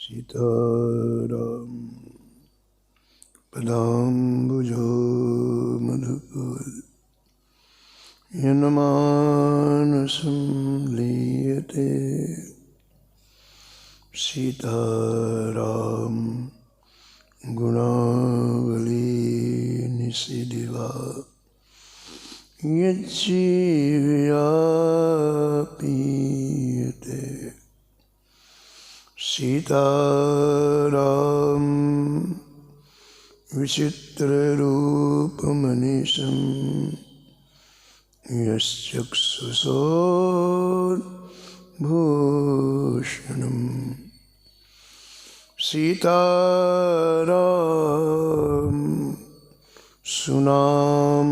सीताराम पदाम्बुजो मधुकर यन्मानसं लीयते सीताराम गुणावली निशिदिवा यज्जीव्यापीयते सीताराम विचित्ररूपमनिशं यश्चक्षुषोद्भूषणम् सीताराम सुनाम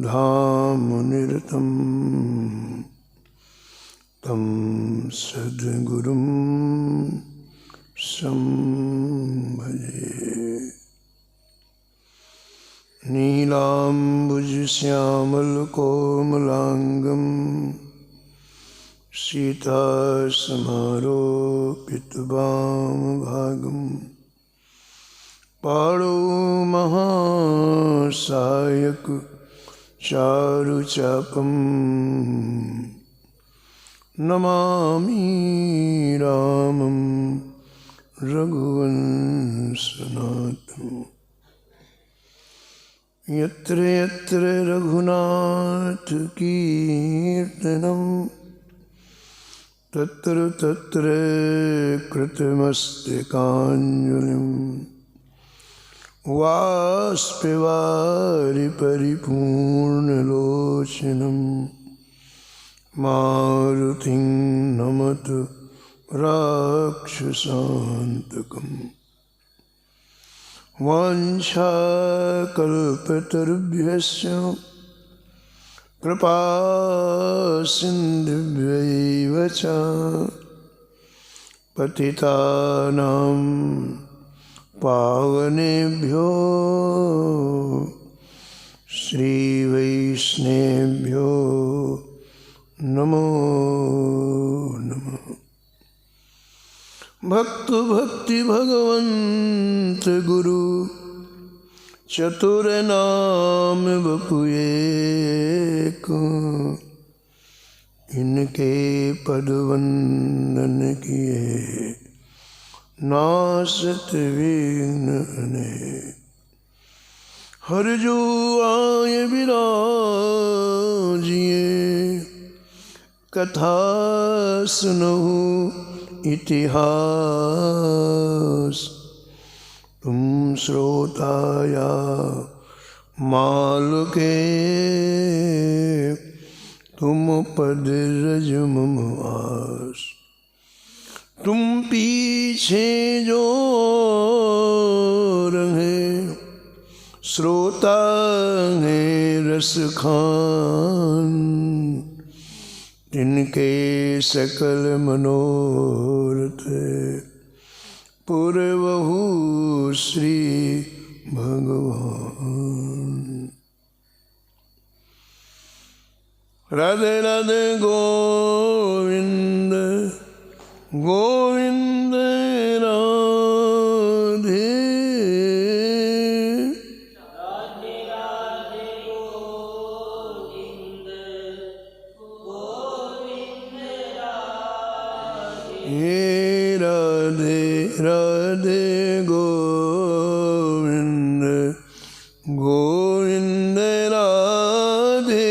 धाम निरतं तं सद्गुरुं संभजे। नीलाम्बुजश्यामलकोमलाङ्गं सीतासमारोपितवामभागं पाणौ महासायक चारुचापं नमामि रामं रघुवंशनाथं। यत्र यत्र रघुनाथ कीर्तनं तत्र तत्र कृतमस्तकाञ्जलिं वाष्पवारि परिपूर्णलोचनं मारुतिं नमत राक्षसान्तकम्। वाञ्छाकल्पतरुभ्यश्च कृपा सिन्धुभ्यैव च पतितानां पावनेभ्यो श्रीवैष्णवेभ्यो नमो नमः। भक्त भक्ति भगवंत गुरु चतुर नाम बपु एक, इनके पद वंदन किए नासत विघ्न अनेक। हर जो आय विराजिए कथा सुनहु इतिहास, तुम श्रोता या माल के तुम पद रज मम आस। तुम पीछे जो रहे श्रोता है रस खान, जिनके सकल मनोरथ पूरवहु श्री भगवान। राधे राधे गोविंद गोविंद राधे राधे राधे गोविंद गोविंद राधे राधे गोविंद गोविंद राधे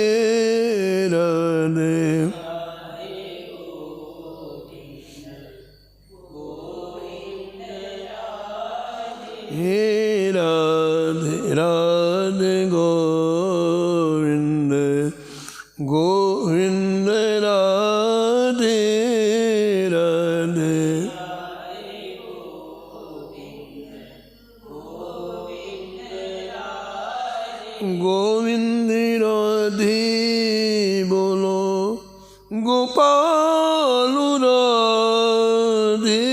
राधे हे राधे राधे गोविंद गोविंद राधे राधे गोविंद राधे बोलो गोपाल राधे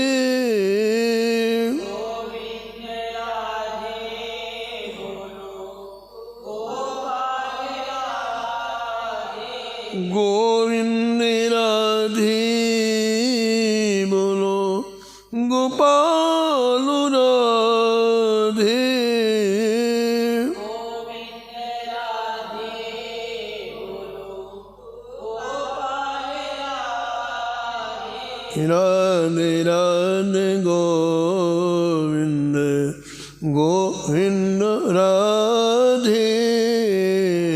गोविंद राधे बोलो गोपाल राधे गोविंद राधे बोलो गोपाल राधे राधे राधे गोविंद गोविंद राधे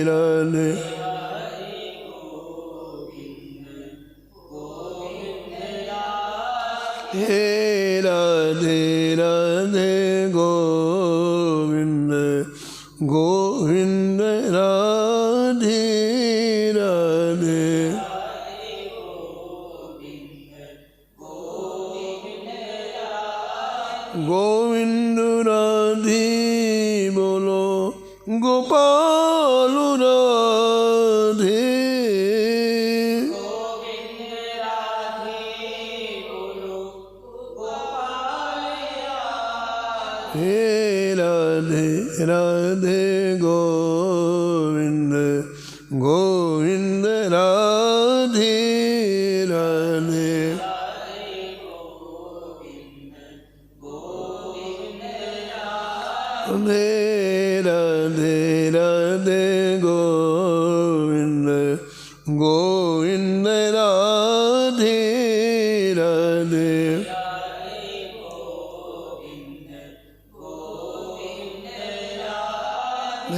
राधे हे राधे राधे गोविंद गोविंद राधे राधे गोविंद राधे बोलो गोपाल राधे हे राधे राधे गोविंद गोविंद राधे राधे राधे राधे गोविंद गोविंद राधे राधे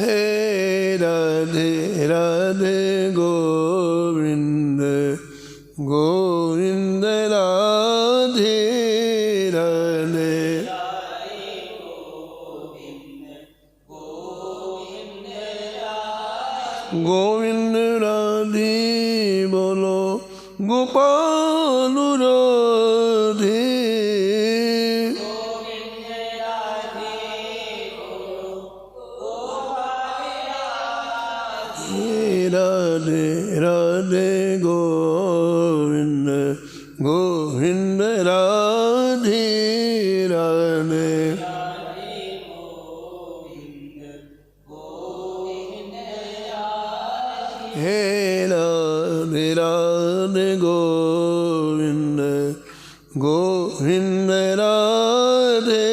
हे राधे राधे गोविंद गोविंद राधे राधे गोविंद राधे बोलो गोपाल राधे राधे राधे गोविंद गोविंद राधे राधे हे राधे राधे गोविंद गोविंद राधे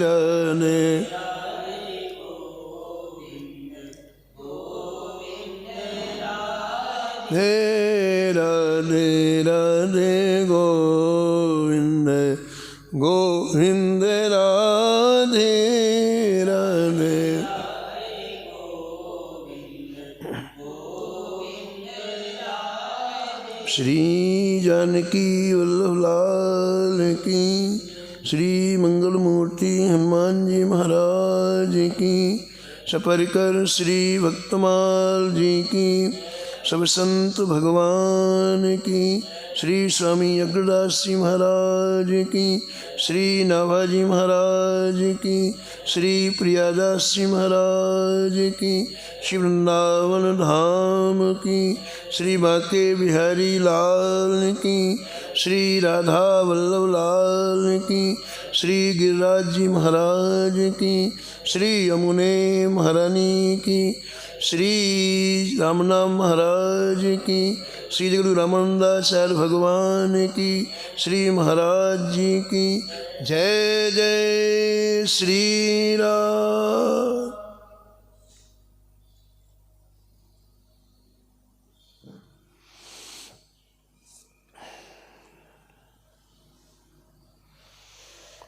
राधे हे राधे राधे गोविंद गोविंद राधे राधे श्री जानकी वल्लभ लाल की श्री मंगल मूर्ति हनुमान जी महाराज की सपरिकर श्री भक्तमाल जी की सब संत भगवान की श्री स्वामी अग्रदास जी महाराज की श्री नाभाजी महाराज की श्री प्रियादास जी महाराज की श्री वृंदावन धाम की श्री बाके बिहारी लाल की श्री राधा वल्लभ लाल की श्री गिरिराज जी महाराज की श्री यमुने महारानी की श्री रामनाम महाराज की श्री गुरु रामानंदाचार्य भगवान की श्री महाराज जी की जय जय श्री राम।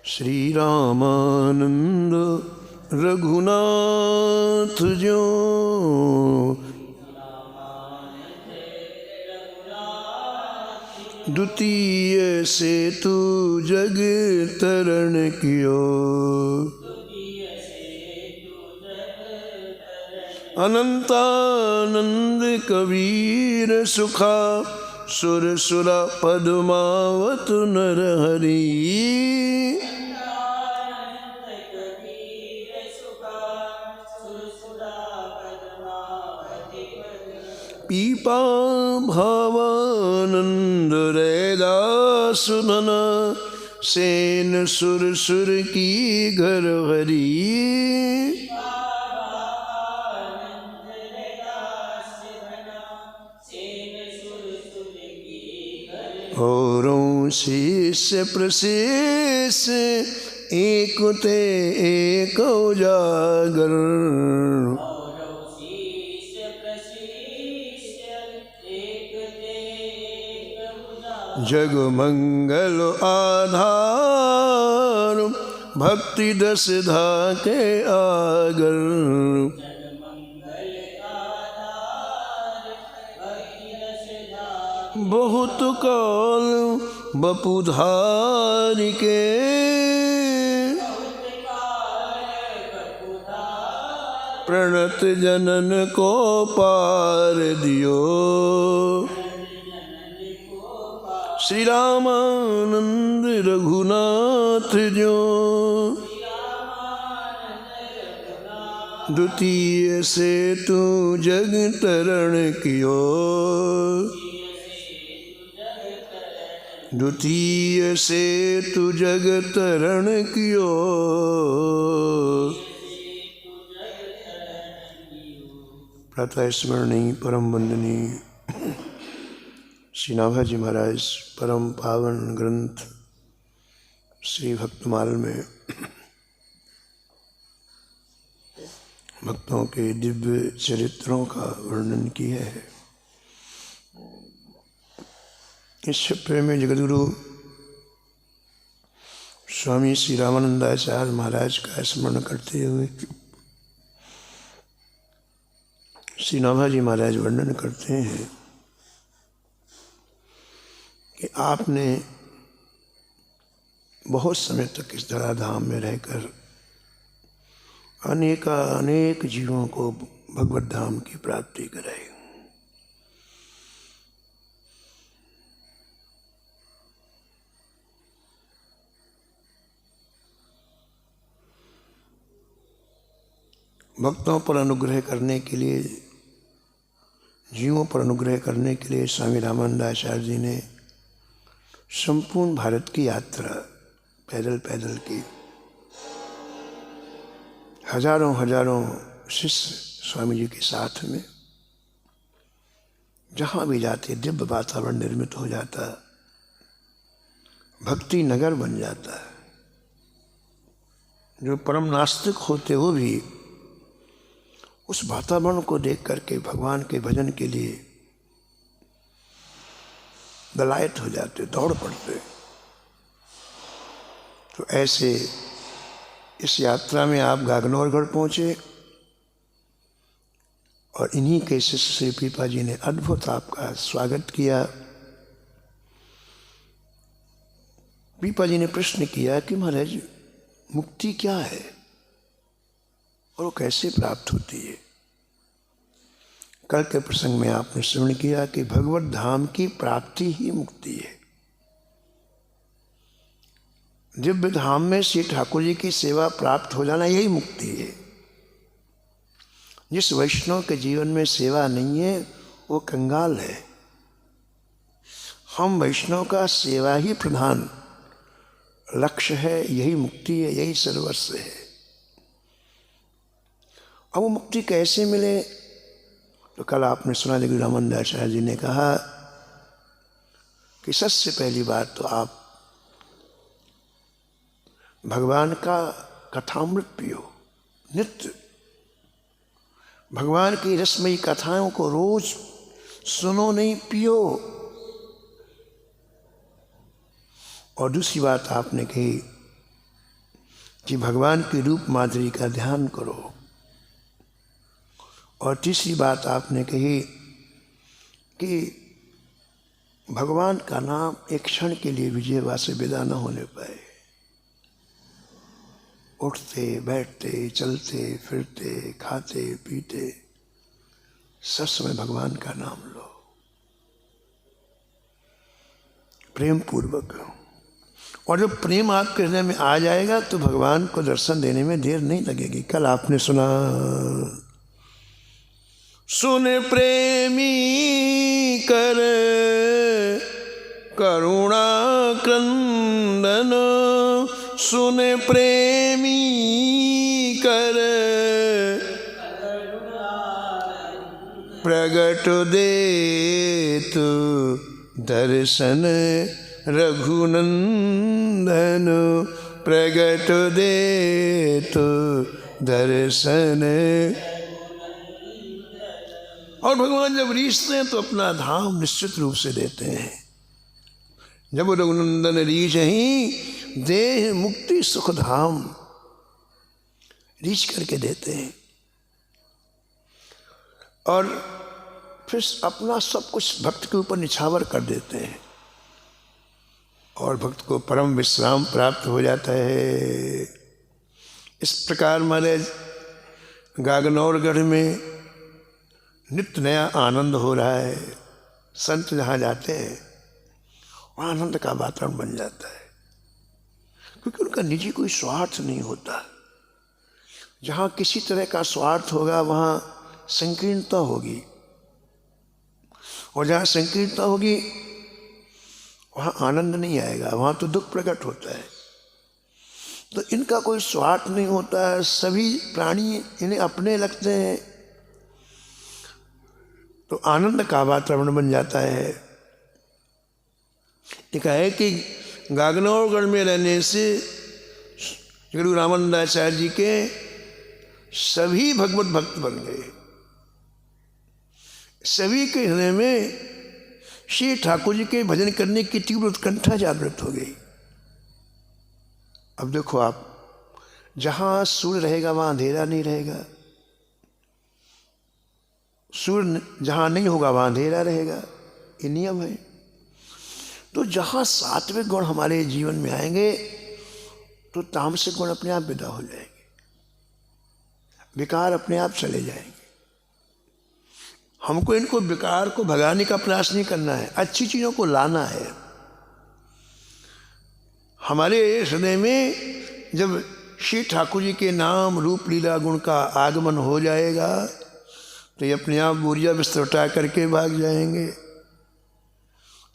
श्री रामानंद रघुनाथ जो द्वितीय से तू जग तरण कियो अनंतानंद कबीर सुखा सुर सुरा पद्मावत नर हरि पीपा भावानंद रैदास नना सेन सुर सुर की घर हरी औरों शिष्य प्रशिष्य एक ते एक उजागर। जग मंगल आधार भक्ति दस धा के आगर। बहुत काल बपुधार के प्रणत जनन को पार दियो। श्री रामानंद रघुनाथ जो द्वितीय से तू जग तरण कियो। द्वितीय से तू जग तरण कियो। प्रातः स्मरणीय परम वंदनीय श्री नाभाजी महाराज परम पावन ग्रंथ श्री भक्तमाल में भक्तों के दिव्य चरित्रों का वर्णन किया है। इस छप्पे में जगद्गुरु स्वामी श्री रामानंदाचार्य महाराज का स्मरण करते हुए श्री नाभाजी महाराज वर्णन करते हैं कि आपने बहुत समय तक इस धराधाम में रहकर अनेक जीवों को भगवत धाम की प्राप्ति कराई। भक्तों पर अनुग्रह करने के लिए, जीवों पर अनुग्रह करने के लिए स्वामी रामानंदाचार्य जी ने संपूर्ण भारत की यात्रा पैदल की। हजारों शिष्य स्वामी जी के साथ में जहाँ भी जाते दिव्य वातावरण निर्मित हो जाता, भक्ति नगर बन जाता है। जो परम नास्तिक होते वो भी उस वातावरण को देख करके भगवान के भजन के लिए दलायत हो जाते, दौड़ पड़ते। तो ऐसे इस यात्रा में आप गागनौरगढ़ पहुँचे और इन्हीं के शिष्य श्री पीपा जी ने अद्भुत आपका स्वागत किया। पीपा जी ने प्रश्न किया कि महाराज मुक्ति क्या है और वो कैसे प्राप्त होती है। कल के प्रसंग में आपने श्रवण किया कि भगवत धाम की प्राप्ति ही मुक्ति है। दिव्य धाम में श्री ठाकुर जी की सेवा प्राप्त हो जाना यही मुक्ति है। जिस वैष्णव के जीवन में सेवा नहीं है वो कंगाल है। हम वैष्णव का सेवा ही प्रधान लक्ष्य है, यही मुक्ति है, यही सर्वस्व है। अब वो मुक्ति कैसे मिले, तो कल आपने सुना जगद्गुरु रामानंदाचार्य जी ने कहा कि सबसे पहली बात तो आप भगवान का कथामृत पियो, नित्य भगवान की रसमयी कथाओं को रोज सुनो, नहीं पियो। और दूसरी बात आपने कही कि भगवान की रूप माधुरी का ध्यान करो। और तीसरी बात आपने कही कि भगवान का नाम एक क्षण के लिए भी जीवा से विदा न होने पाए। उठते बैठते चलते फिरते खाते पीते सब समय भगवान का नाम लो प्रेम पूर्वक। और जब प्रेम आपके हृदय में आ जाएगा तो भगवान को दर्शन देने में देर नहीं लगेगी। कल आपने सुना, सुन प्रेमी कर करुणा क्रंदन, सुन प्रेमी कर प्रगट दे तू दर्शन रघुनंदन प्रगट दे तो दर्शन। और भगवान जब रीझते हैं तो अपना धाम निश्चित रूप से देते हैं। जब रघुनंदन रीझ ही देह मुक्ति सुख धाम, रीझ करके देते हैं। और फिर अपना सब कुछ भक्त के ऊपर निछावर कर देते हैं और भक्त को परम विश्राम प्राप्त हो जाता है। इस प्रकार महाराज गागनौरगढ़ में नित्य नया आनंद हो रहा है। संत जहाँ जाते हैं वहाँ आनंद का वातावरण बन जाता है, क्योंकि उनका निजी कोई स्वार्थ नहीं होता। जहाँ किसी तरह का स्वार्थ होगा वहाँ संकीर्णता होगी, और जहाँ संकीर्णता होगी वहाँ आनंद नहीं आएगा, वहाँ तो दुख प्रकट होता है। तो इनका कोई स्वार्थ नहीं होता है, सभी प्राणी इन्हें अपने लगते हैं, तो आनंद का वातावरण बन जाता है। एक है कि गागनौरगढ़ में रहने से गुरु रामानंदाचार्य जी के सभी भगवत भक्त बन गए। सभी के हृदय में श्री ठाकुर जी के भजन करने की तीव्र उत्कंठा जागृत हो गई। अब देखो आप, जहाँ सूर्य रहेगा वहाँ अंधेरा नहीं रहेगा, सूर्य जहाँ नहीं होगा वहाँ अंधेरा रहेगा, ये नियम है। तो जहाँ सात्विक गुण हमारे जीवन में आएंगे तो तामसिक गुण अपने आप विदा हो जाएंगे, विकार अपने आप चले जाएंगे। हमको इनको विकार को भगाने का प्रयास नहीं करना है, अच्छी चीज़ों को लाना है। हमारे हृदय में जब श्री ठाकुर जी के नाम रूप लीला गुण का आगमन हो जाएगा तो ये अपने आप बोरिया बिस्तर उठा करके भाग जाएंगे।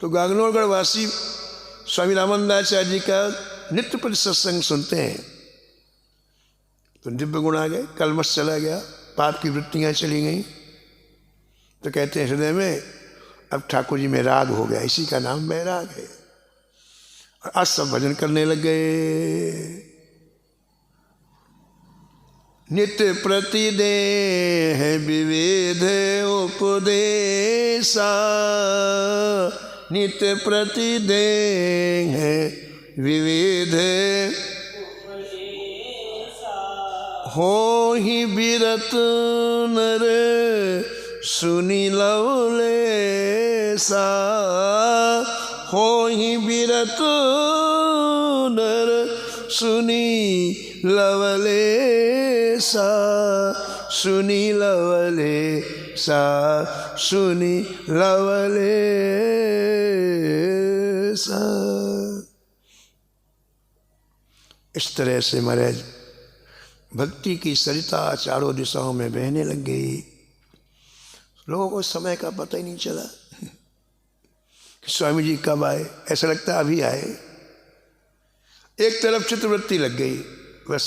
तो गागनौरगढ़ वासी स्वामी रामानंदाचार्य जी का नित्य प्रति सत्संग सुनते हैं तो दिव्य गुण आ गए, कलमश चला गया, पाप की वृत्तियाँ चली गई। तो कहते हैं हृदय में अब ठाकुर जी में राग हो गया, इसी का नाम बैराग है। और आज सब भजन करने लग गए। नित्य प्रति देह विविध उपदेशा, नित्य प्रति देह विविध हो ही बिरत नर सुनी लवलेसा, हो ही बिरत नर सुनी लवलेसा, सुनी लवलेसा, सुनी लवलेसा। इस तरह से महाराज भक्ति की सरिता चारों दिशाओं में बहने लग गई। लोगों को समय का पता ही नहीं चला कि स्वामी जी कब आए, ऐसा लगता है अभी आए। एक तरफ चित्रवृत्ति लग गई बस,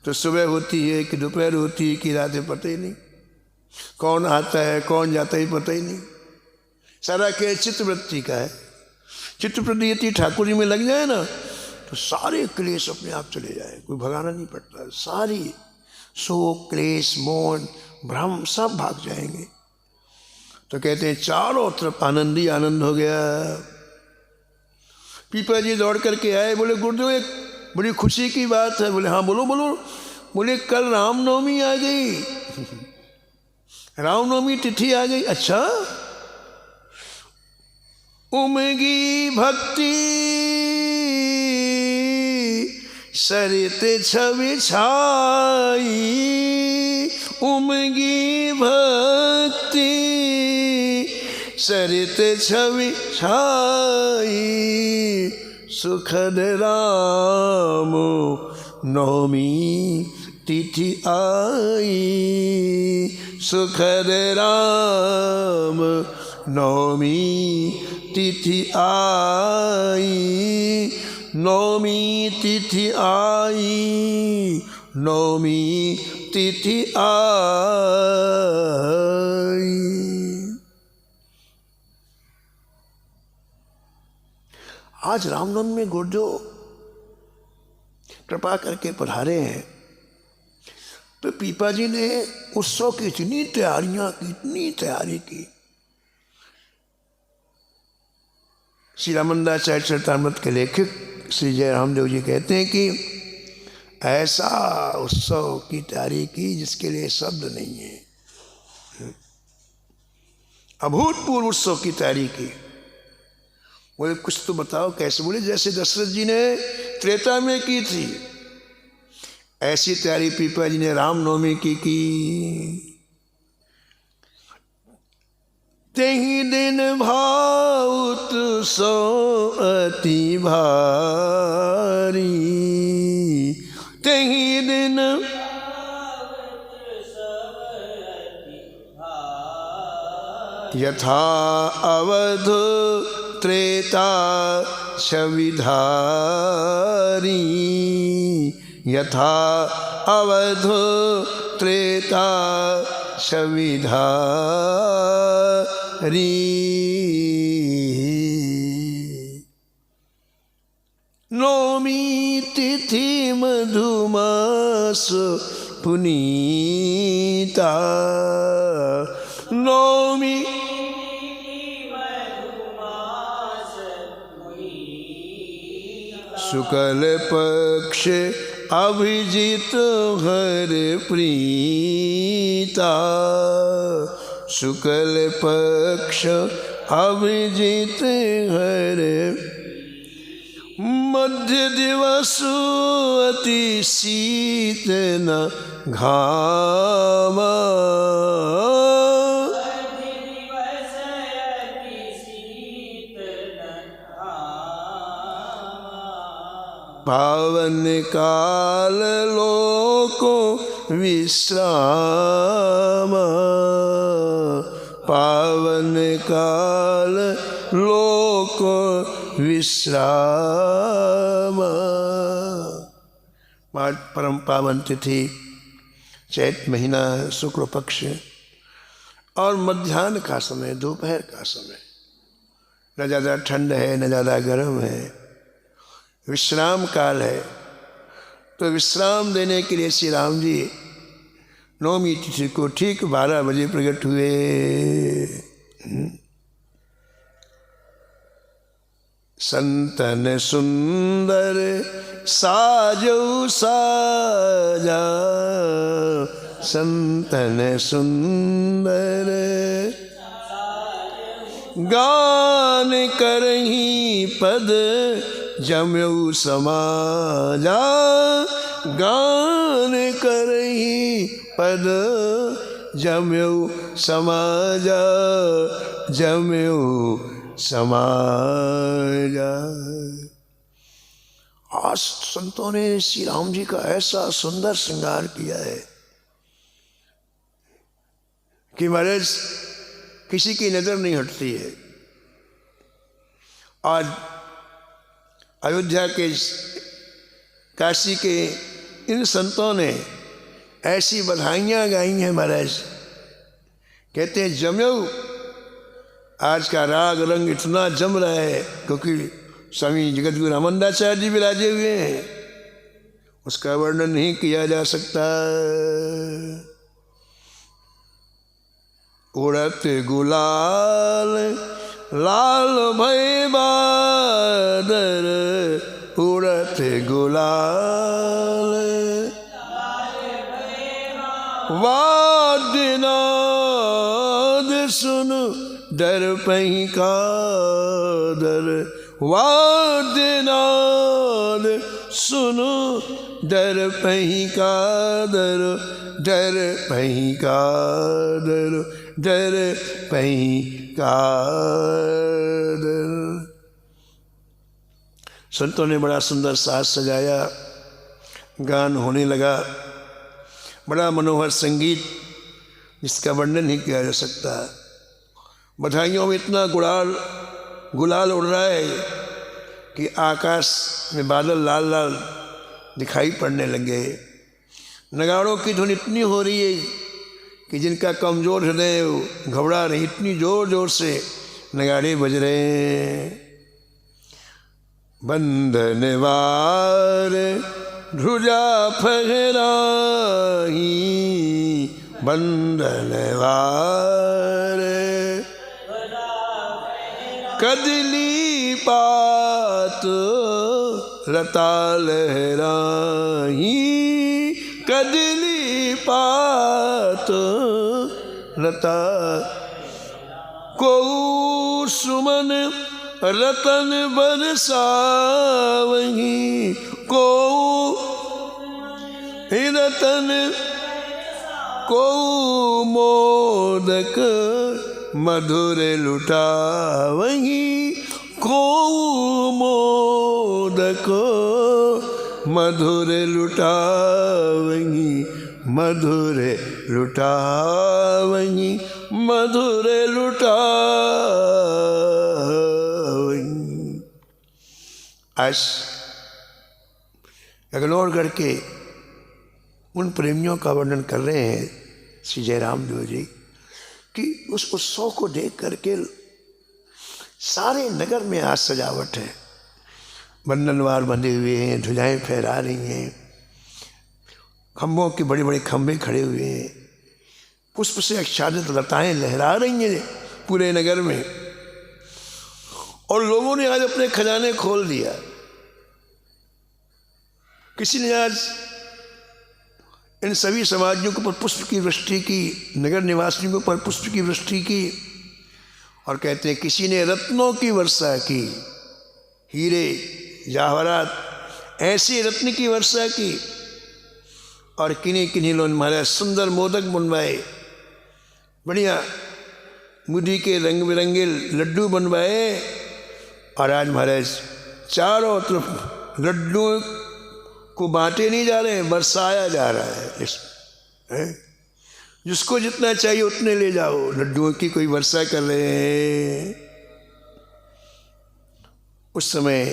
तो सुबह होती है कि दोपहर होती है कि रातें पता ही नहीं, कौन आता है कौन जाता है पता ही नहीं। सारा खेल चित्रवृत्ति का है। चित्रवृत्ति यदि ठाकुर जी में लग जाए ना तो सारे क्लेश अपने आप चले जाए, कोई भगाना नहीं पड़ता। सारी शोक क्लेश मोह भ्रम सब भाग जाएंगे। तो कहते हैं चारों तरफ आनंद ही आनंद हो गया। पीपा जी दौड़ करके आए, बोले गुरुदेव एक बड़ी खुशी की बात है। बोले हाँ बोलो बोलो। बोले कल रामनवमी आ गई, रामनवमी तिथि आ गई। अच्छा, उमगी भक्ति सरित छवि छाई, उमगी भक्ति सरित छवि छाई, सुखद राम नवमी तिथि आई, सुखद राम नवमी तिथि आई, नवमी तिथि आई, नवमी तिथि आई। आज रामनवमी में गुरुदेव कृपा करके पधारे हैं, तो पीपा जी ने उत्सव की इतनी तैयारियां की, इतनी तैयारी की। श्री रामानंदाचार्य चरितामृत के लेखक श्री जयराम देव जी कहते हैं कि ऐसा उत्सव की तैयारी की जिसके लिए शब्द नहीं है। अभूतपूर्व उत्सव की तैयारी की। बोले कुछ तो बताओ कैसे? बोले जैसे दशरथ जी ने त्रेता में की थी, ऐसी तैयारी पीपा जी ने रामनवमी की। तेहि दिन भाउत सो अति भारी, तेहि दिन यथा अवध त्रेता छविधारी, यथा अवध त्रेता छविधारी। नवमी तिथि मधुमास पुनीता, नवमी शुक्ल पक्ष अभिजित हर प्रीता, शुक्ल पक्ष अभिजित हर। मध्य दिवस अति शीत न घामा, पावन काल लोको विश्राम, पावन काल लोको विश्राम। परम पावन तिथि चैत महीना शुक्ल पक्ष और मध्याह्न का समय, दोपहर का समय, न ज़्यादा ठंड है न ज़्यादा गर्म है, विश्राम काल है। तो विश्राम देने के लिए श्री राम जी नवमी तिथि को ठीक 12 बजे प्रकट हुए। संतन सुंदर साजो साजा, संतन सुंदर गान करही पद जम्यु समाजा, गान करही पद जम्यु समाजा, जम्यु समाजा। आज संतों ने श्री राम जी का ऐसा सुंदर श्रृंगार किया है कि महाराज किसी की नजर नहीं हटती है। आज अयोध्या के, काशी के इन संतों ने ऐसी बधाइयाँ गाई हैं महाराज। कहते हैं जम्यऊ, आज का राग रंग इतना जम रहा है क्योंकि स्वामी जगतगुरु रामानंदाचार्य जी विराजे हुए हैं, उसका वर्णन नहीं किया जा सकता। उड़त गुलाल लाल भय बादर, उड़त गुलाल वाद्यनाद सुन डर पही कादर, वाद्यनाद सुन डर पही कादर, डर पही कादर, डर पही कादर। संतों ने बड़ा सुंदर साज सजाया, गान होने लगा, बड़ा मनोहर संगीत जिसका वर्णन नहीं किया जा सकता। बधाइयों में इतना गुलाल उड़ रहा है कि आकाश में बादल लाल लाल दिखाई पड़ने लगे। नगाड़ों की धुन इतनी हो रही है कि जिनका कमज़ोर हृदय घबरा रहे, इतनी ज़ोर ज़ोर से नगाड़े बज रहे हैं। बंधन वार ध्रुजा फहराही, बंधन वार कदली पात लता लहराही, कदली पात लता। को सुमन रतन बरसावही, को रतन को मोदक मधुर लुटावही, को मोदक मधुर लुटावही, मधुर लुटावही, मधुर लुटावही। आज अगलोरगढ़ के उन प्रेमियों का वर्णन कर रहे हैं श्री जयराम देव जी कि उस उत्सव को देख करके सारे नगर में आज सजावट है। बंधनवार बंधे हुए हैं, ध्वजाएं फहरा रही हैं, खम्भों के बड़े बड़े खम्भे खड़े हुए हैं, पुष्प से आच्छादित लताएं लहरा रही हैं पूरे नगर में। और लोगों ने आज अपने खजाने खोल दिया। किसी ने आज इन सभी समाजियों के ऊपर पुष्प की वृष्टि की, नगर निवासियों के ऊपर पुष्प की वृष्टि की, और कहते हैं किसी ने रत्नों की वर्षा की, हीरे जवाहरात ऐसी रत्न की वर्षा की, और किन्हीं किन्हीं लोगों ने महाराज सुंदर मोदक बनवाए, बढ़िया मुदी के रंग बिरंगे लड्डू बनवाए, और आज महाराज चारों तरफ लड्डू को बांटे नहीं जा रहे हैं, बरसाया जा रहा है। जिसको जितना चाहिए उतने ले जाओ, लड्डुओं की कोई वर्षा कर रहे हैं। उस समय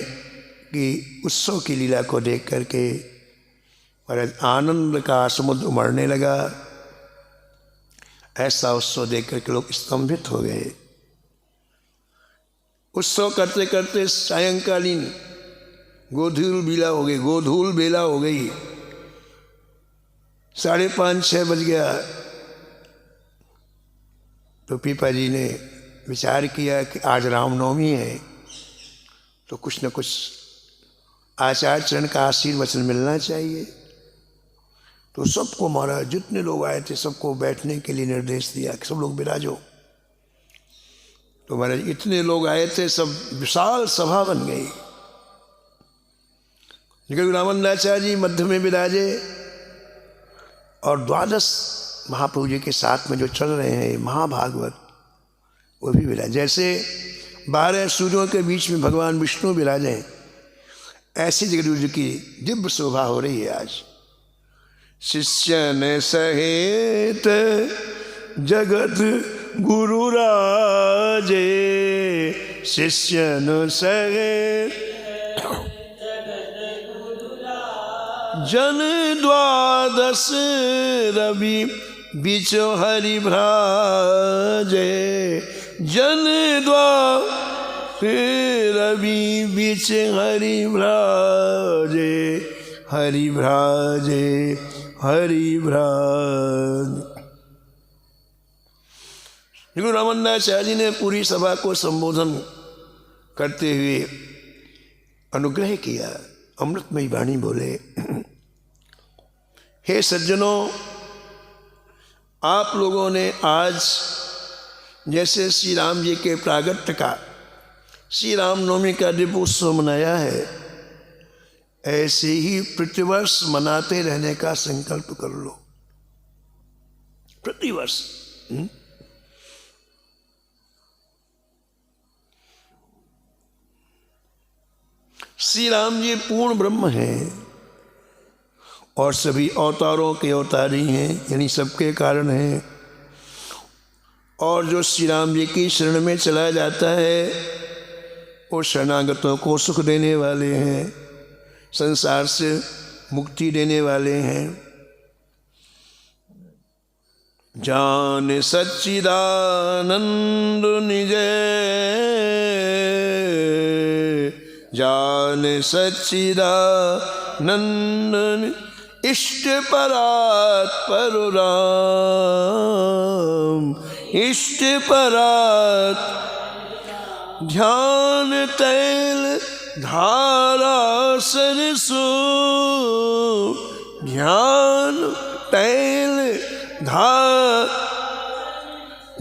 की उत्सव की लीला को देख करके महाराज आनंद का समुद्र उमड़ने लगा। ऐसा उत्सव देख करके लोग स्तंभित हो गए। उत्सव करते करते सायंकालीन गोधूल बेला हो गई, गोधूल बेला हो गई, 5:30-6 बज गया। तो पीपा जी ने विचार किया कि आज रामनवमी है, तो कुछ न कुछ आचार्य चरण का आशीर्वचन मिलना चाहिए। तो सबको महाराज जितने लोग आए थे सबको बैठने के लिए निर्देश दिया कि सब लोग विराजो। तो महाराज इतने लोग आए थे, सब विशाल सभा बन गई। गुरु रामानंदाचार्य जी मध्य में विराजे, और 12 महाप्रभु जी के साथ में जो चल रहे हैं महाभागवत वो भी विराजे। जैसे 12 सूर्यों के बीच में भगवान विष्णु विराजे, ऐसी जगदगुरु जी की दिव्य शोभा हो रही है आज। शिष्यन सहित जगत गुरु राजे, शिष्यन सहित जन 12 रवि बीच हरि भ्राजे, जन 12 रवि बीच हरि भ्राजे, हरि भ्राजे, हरि भ्राज। गुरु रामानंदाचार्य जी ने पूरी सभा को संबोधन करते हुए अनुग्रह किया, अमृतमयी वाणी बोले, हे सज्जनों, आप लोगों ने आज जैसे श्री राम जी के प्रागट्य का, श्री रामनवमी का दिव्य उत्सव मनाया है, ऐसे ही प्रतिवर्ष मनाते रहने का संकल्प कर लो। प्रतिवर्ष श्री राम जी पूर्ण ब्रह्म हैं और सभी अवतारों के अवतारी हैं, यानी सबके कारण हैं। और जो श्री राम जी की शरण में चला जाता है वो शरणागतों को सुख देने वाले हैं, संसार से मुक्ति देने वाले हैं। जान सच्चिदानंद निज जान सच्चिदानंदन इष्ट परात परराम इष्ट परात ध्यान तैल धारा सरसो ध्यान तैल धार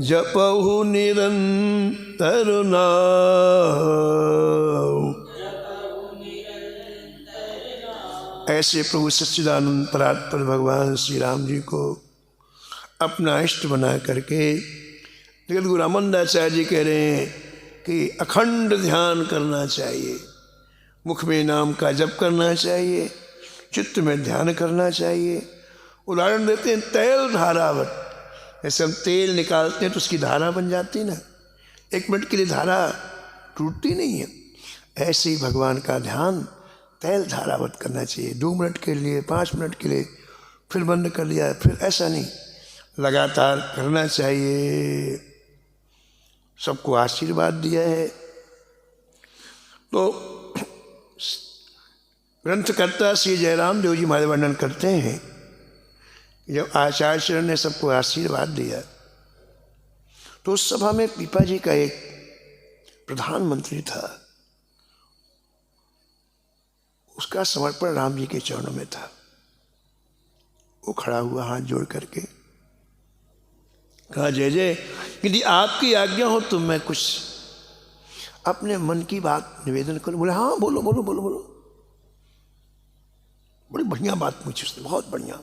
जपहु निरंतर नाम। ऐसे प्रभु सच्चिदानंद परात्पर भगवान श्री राम जी को अपना इष्ट बना करके जगत गुरु रामानंदाचार्य जी कह रहे हैं कि अखंड ध्यान करना चाहिए, मुख में नाम का जप करना चाहिए, चित्त में ध्यान करना चाहिए। उदाहरण देते हैं तैल धारावत, जैसे हम तेल निकालते हैं तो उसकी धारा बन जाती है ना, 1 मिनट के लिए धारा टूटती नहीं है। ऐसे ही भगवान का ध्यान तैल धारावत करना चाहिए, 2 मिनट के लिए, 5 मिनट के लिए, फिर बंद कर लिया, फिर ऐसा नहीं, लगातार करना चाहिए। सबको आशीर्वाद दिया है। तो ग्रंथकर्ता श्री जयराम देव जी महाराज वर्णन करते हैं जब आचार्य शरण ने सबको आशीर्वाद दिया तो उस सभा में पीपा जी का एक प्रधानमंत्री था, उसका समर्पण राम जी के चरणों में था। वो खड़ा हुआ हाथ जोड़ करके कहा, जय जय, यदि आपकी आज्ञा हो तो मैं कुछ अपने मन की बात निवेदन करूं। बोले हाँ बोलो बोलो बोलो बोलो। बड़ी बढ़िया बात पूछी उसने, बहुत बढ़िया।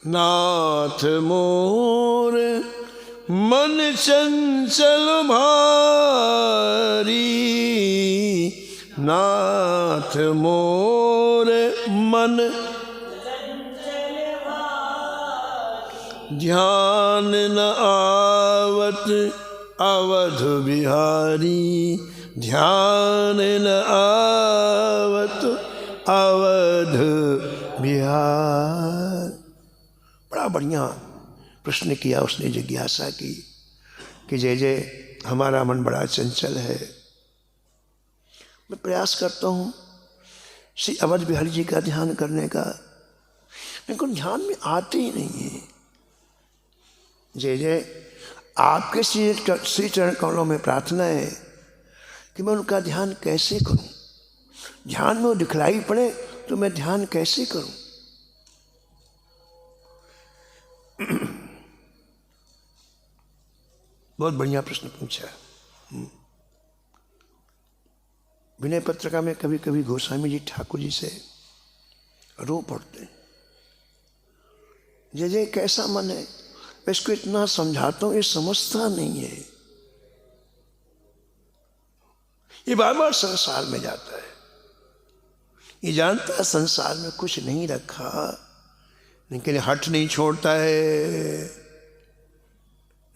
नाथ मोर मन चंचल भारी, नाथ मोर मन ध्यान न आवत अवध बिहारी, ध्यान न आवत अवध बिहार। बड़ा बढ़िया प्रश्न किया उसने, जिज्ञासा की कि जय जय, हमारा मन बड़ा चंचल है, मैं प्रयास करता हूँ श्री अवध बिहारी जी का ध्यान करने का, लेकिन ध्यान में आते ही नहीं है। जय जय, आपके श्री चरण कमलों में प्रार्थना है कि मैं उनका ध्यान कैसे करूं, ध्यान में वो दिखलाई पड़े तो मैं ध्यान कैसे करूं। बहुत बढ़िया प्रश्न पूछा। विनय पत्रिका में कभी कभी गोस्वामी जी ठाकुर जी से रो पड़ते हैं, जय जय कैसा मन है, मैं इसको इतना समझाता हूं ये समझता नहीं है, ये बार बार संसार में जाता है, ये जानता है संसार में कुछ नहीं रखा, लेकिन हट नहीं छोड़ता है।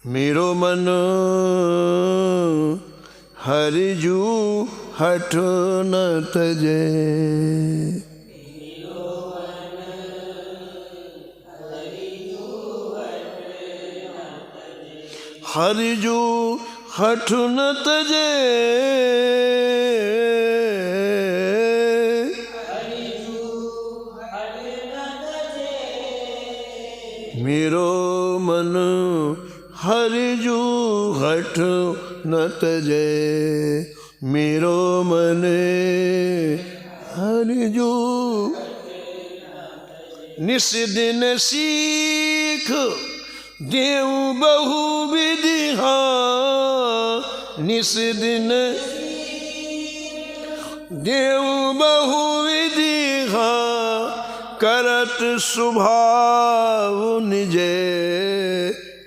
मेरो मन हरिजू हठ न तजे, हरिजू हठ न तजे, मेरो मन हरिजू हठ न तजे, मेरो मन हरिजू। निस दिन सीख देव बहु विधिहा, निस दिन देव बहु विधिहा, करत स्वभाव निजे,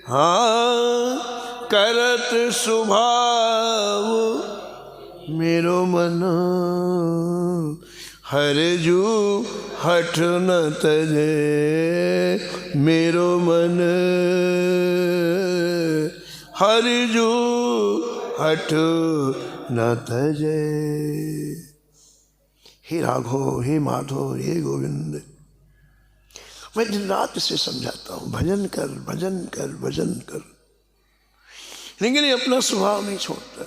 हाँ करत स्वभाव। मेरो मन हरिजू हठ न तजे, मेरो मन हरिजू हठ न तजे। हे राघव, हे माधव, हे गोविंद, मैं दिन रात इसे समझाता हूँ, भजन कर भजन कर भजन कर, लेकिन ये अपना स्वभाव नहीं छोड़ता।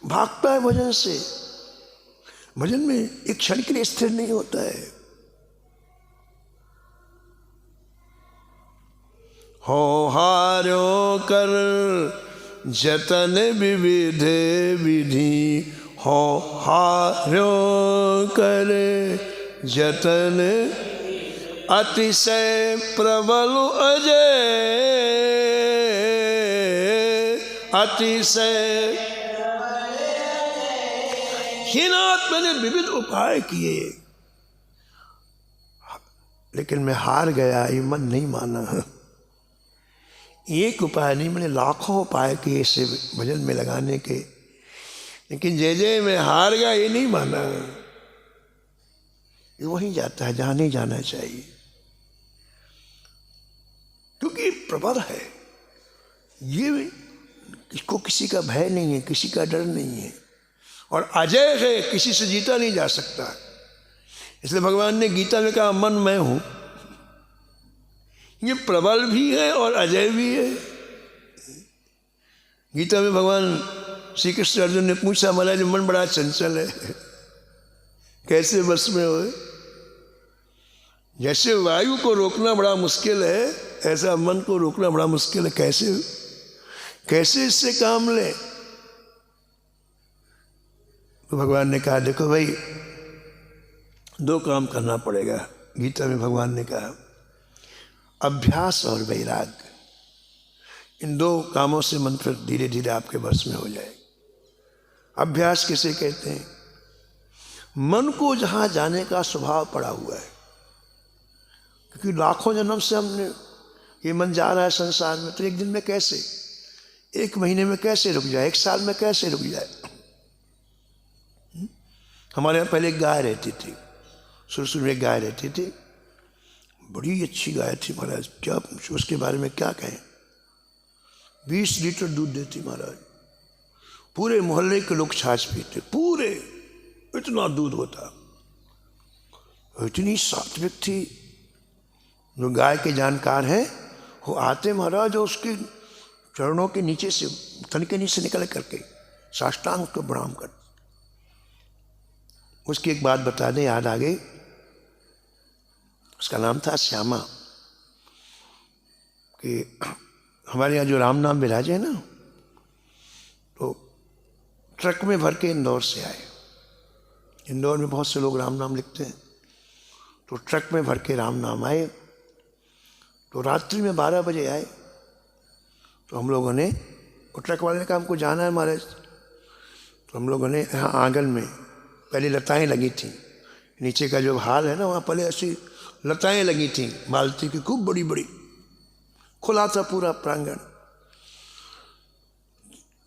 भागता है भजन से। भजन में एक क्षण के लिए स्थिर नहीं होता है। हो हार्यो कर जतन विविध विधि, हो हार्यो कर जतन अतिशय प्रबल अजय, अतिशय हीनात मैंने विविध उपाय किए, लेकिन मैं हार गया, ये मन नहीं माना। एक उपाय नहीं, मैंने लाखों उपाय किए इसे भजन में लगाने के, लेकिन जय मैं हार गया, ये नहीं माना। ये वहीं जाता है जहाँ नहीं जाना चाहिए, क्योंकि प्रबल है ये, इसको किसी का भय नहीं है, किसी का डर नहीं है, और अजय है, किसी से जीता नहीं जा सकता। इसलिए भगवान ने गीता में कहा मन मैं हूं। ये प्रबल भी है और अजय भी है। गीता में भगवान श्री कृष्ण अर्जुन ने पूछा, महाराज मन बड़ा चंचल है, कैसे बस में हो? जैसे वायु को रोकना बड़ा मुश्किल है, ऐसा मन को रोकना बड़ा मुश्किल है। कैसे इससे काम ले? तो भगवान ने कहा देखो भाई, दो काम करना पड़ेगा। गीता में भगवान ने कहा अभ्यास और वैराग्य, इन दो कामों से मन फिर धीरे धीरे आपके बस में हो जाएगा। अभ्यास किसे कहते हैं? मन को जहां जाने का स्वभाव पड़ा हुआ है, क्योंकि लाखों जन्म से हमने ये मन जा रहा है संसार में, तो एक दिन में कैसे, एक महीने में कैसे रुक जाए, एक साल में कैसे रुक जाए? हमारे यहाँ पहले एक गाय रहती थी, शुरू में एक गाय रहती थी, बड़ी अच्छी गाय थी महाराज, क्या उसके बारे में क्या कहें। 20 लीटर दूध देती महाराज, पूरे मोहल्ले के लोग छाछ पीते, पूरे, इतना दूध होता। इतनी सात्विक थी। जो गाय के जानकार हैं वो आते महाराज, और उसके चरणों के नीचे से, तन के नीचे निकल करके साष्टांग को प्रणाम करते। उसकी एक बात बता दें, याद आ गई। उसका नाम था श्यामा। कि हमारे यहाँ जो राम नाम विराजे है ना, तो ट्रक में भर के इंदौर से आए। इंदौर में बहुत से लोग राम नाम लिखते हैं, तो ट्रक में भर के राम नाम आए। तो रात्रि में 12 बजे आए। तो हम लोगों ने, वो ट्रक वाले ने कहा हमको जाना है महाराज। तो हम लोगों ने यहाँ आंगन में पहले लताएं लगी थी, नीचे का जो हाल है ना, वहाँ पहले ऐसी लताएं लगी थी मालती की, खूब बड़ी बड़ी, खुला था पूरा प्रांगण।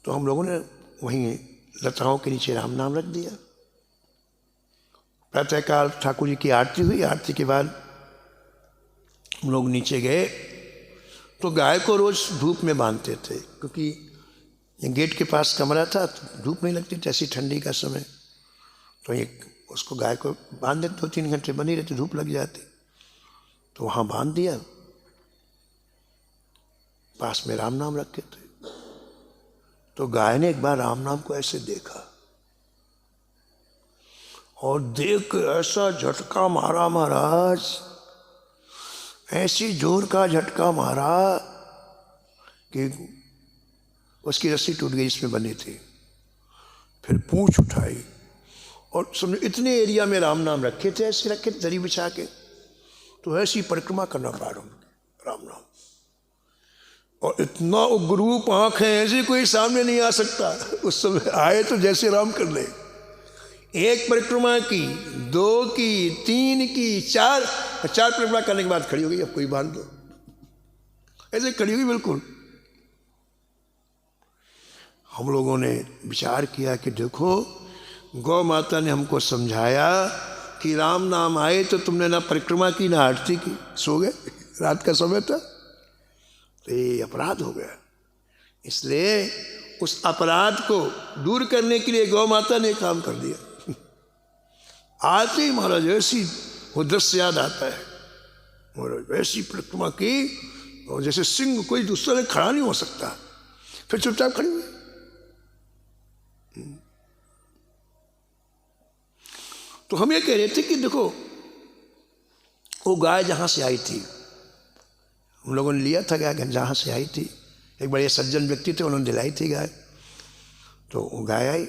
तो हम लोगों ने वहीं लताओं के नीचे राम नाम रख दिया। प्रातःकाल ठाकुर जी की आरती हुई। आरती के बाद हम लोग नीचे गए, तो गाय को रोज धूप में बांधते थे, क्योंकि गेट के पास कमरा था, तो धूप नहीं लगती थी ऐसी ठंडी का समय। तो ये उसको गाय को बांध देते, 2-3 घंटे बनी रहती, धूप लग जाती। तो वहाँ बांध दिया, पास में राम नाम रखे थे। तो गाय ने एक बार राम नाम को ऐसे देखा, और देख ऐसा झटका मारा महाराज, ऐसी जोर का झटका मारा कि उसकी रस्सी टूट गई जिसमें बनी थी। फिर पूंछ उठाई, और समझो इतने एरिया में राम नाम रखे थे, ऐसे रखे थे दरी बिछा के, तो ऐसी परिक्रमा करना प्रारंभ राम नाम। और इतना उग्रूप आंख है, ऐसे कोई सामने नहीं आ सकता। उस समय आए तो जैसे राम कर ले। एक परिक्रमा की, 2 की, 3 की, 4 परिक्रमा करने के बाद खड़ी हो गई, अब कोई बांध दो, ऐसे खड़ी हुई बिल्कुल। हम लोगों ने विचार किया कि देखो, गौ माता ने हमको समझाया कि राम नाम आए तो तुमने ना परिक्रमा की ना आरती की, सो गए, रात का समय था, तो ये अपराध हो गया। इसलिए उस अपराध को दूर करने के लिए गौ माता ने काम कर दिया। आते ही महाराज ऐसी वो दृश्य याद आता है, महाराज ऐसी परिक्रमा की, और जैसे सिंह कोई दूसरे खड़ा नहीं हो सकता, फिर चुपचाप खड़ी हुई। तो हम ये कह रहे थे कि देखो वो गाय जहाँ से आई थी, हम लोगों ने लिया था गाय जहाँ से आई थी, एक बड़े सज्जन व्यक्ति थे, उन्होंने दिलाई थी गाय। तो वो गाय आई